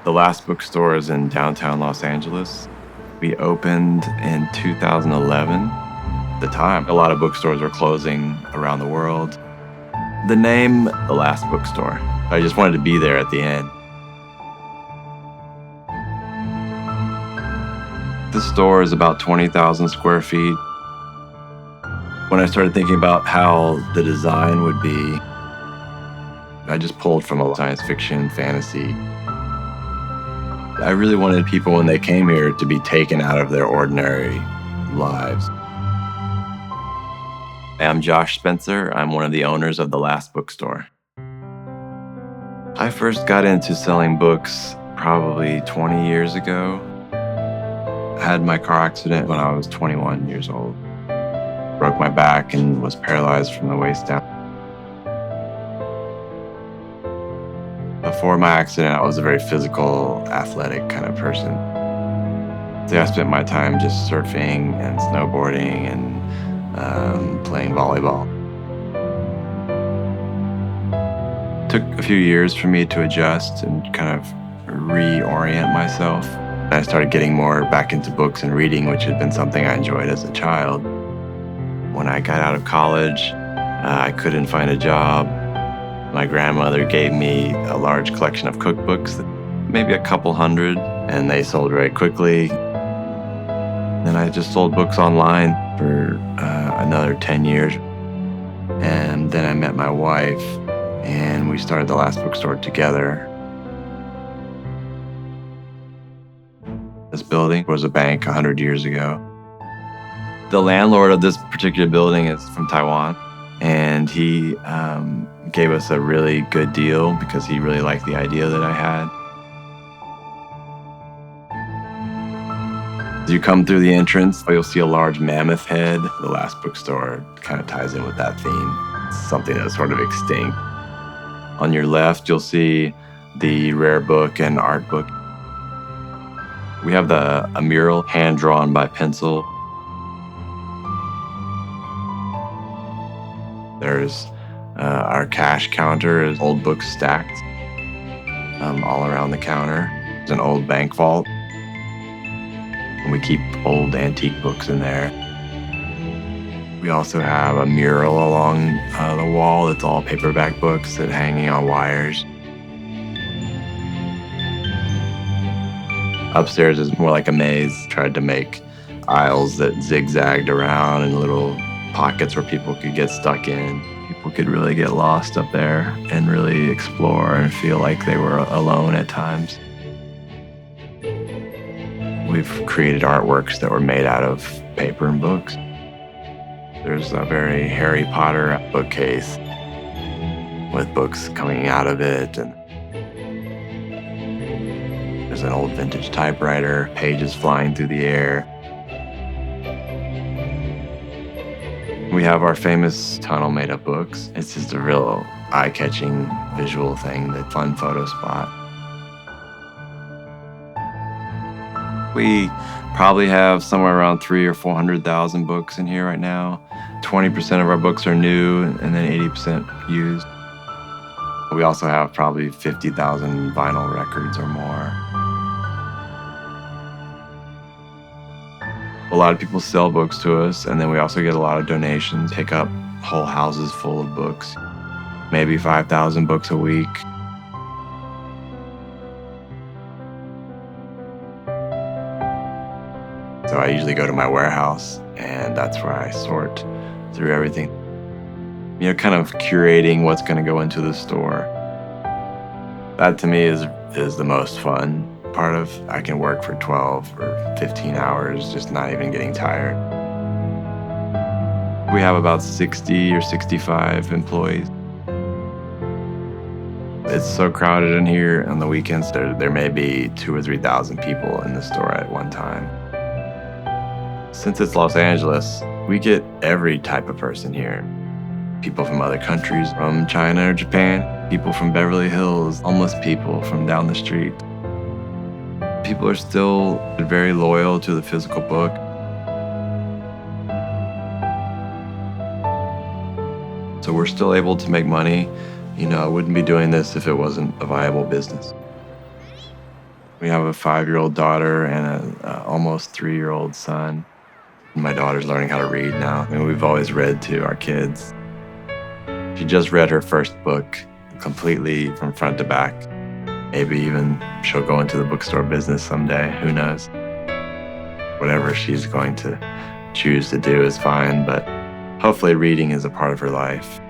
The Last Bookstore is in downtown Los Angeles. We opened in 2011. At the time, a lot of bookstores were closing around the world. The name, The Last Bookstore. I just wanted to be there at the end. The store is about 20,000 square feet. When I started thinking about how the design would be, I just pulled from a science fiction, fantasy. I really wanted people when they came here to be taken out of their ordinary lives. I'm Josh Spencer. I'm one of the owners of The Last Bookstore. I first got into selling books probably 20 years ago. I had my car accident when I was 21 years old. Broke my back and was paralyzed from the waist down. Before my accident, I was a very physical, athletic kind of person. So I spent my time just surfing and snowboarding and playing volleyball. It took a few years for me to adjust and kind of reorient myself. I started getting more back into books and reading, which had been something I enjoyed as a child. When I got out of college, I couldn't find a job. My grandmother gave me a large collection of cookbooks, maybe a couple hundred, and they sold very quickly. Then I just sold books online for another 10 years. And then I met my wife, and we started The Last Bookstore together. This building was a bank 100 years ago. The landlord of this particular building is from Taiwan, and he gave us a really good deal because he really liked the idea that I had. As you come through the entrance, you'll see a large mammoth head. The Last Bookstore kind of ties in with that theme. It's something that's sort of extinct. On your left, you'll see the rare book and art book. We have a mural hand-drawn by pencil. There's our cash counter is old books stacked all around the counter. There's an old bank vault. And we keep old antique books in there. We also have a mural along the wall that's all paperback books that are hanging on wires. Upstairs is more like a maze. Tried to make aisles that zigzagged around and little pockets where people could get stuck in. People could really get lost up there and really explore and feel like they were alone at times. We've created artworks that were made out of paper and books. There's a very Harry Potter bookcase with books coming out of it, and there's an old vintage typewriter, pages flying through the air. We have our famous tunnel made of books. It's just a real eye-catching visual thing, the fun photo spot. We probably have somewhere around 300,000 or 400,000 books in here right now. 20% of our books are new and then 80% used. We also have probably 50,000 vinyl records or more. A lot of people sell books to us, and then we also get a lot of donations, pick up whole houses full of books, maybe 5,000 books a week. So I usually go to my warehouse, and that's where I sort through everything. You know, kind of curating what's going to go into the store. That to me is the most fun part of. I can work for 12 or 15 hours, just not even getting tired. We have about 60 or 65 employees. It's so crowded in here on the weekends. There may be 2,000 or 3,000 people in the store at one time. Since it's Los Angeles, we get every type of person here. People from other countries, from China or Japan, people from Beverly Hills, homeless people from down the street. People are still very loyal to the physical book. So we're still able to make money. You know, I wouldn't be doing this if it wasn't a viable business. We have a 5-year-old daughter and an almost 3-year-old son. My daughter's learning how to read now. I mean, we've always read to our kids. She just read her first book completely from front to back. Maybe even she'll go into the bookstore business someday. Who knows? Whatever she's going to choose to do is fine, but hopefully reading is a part of her life.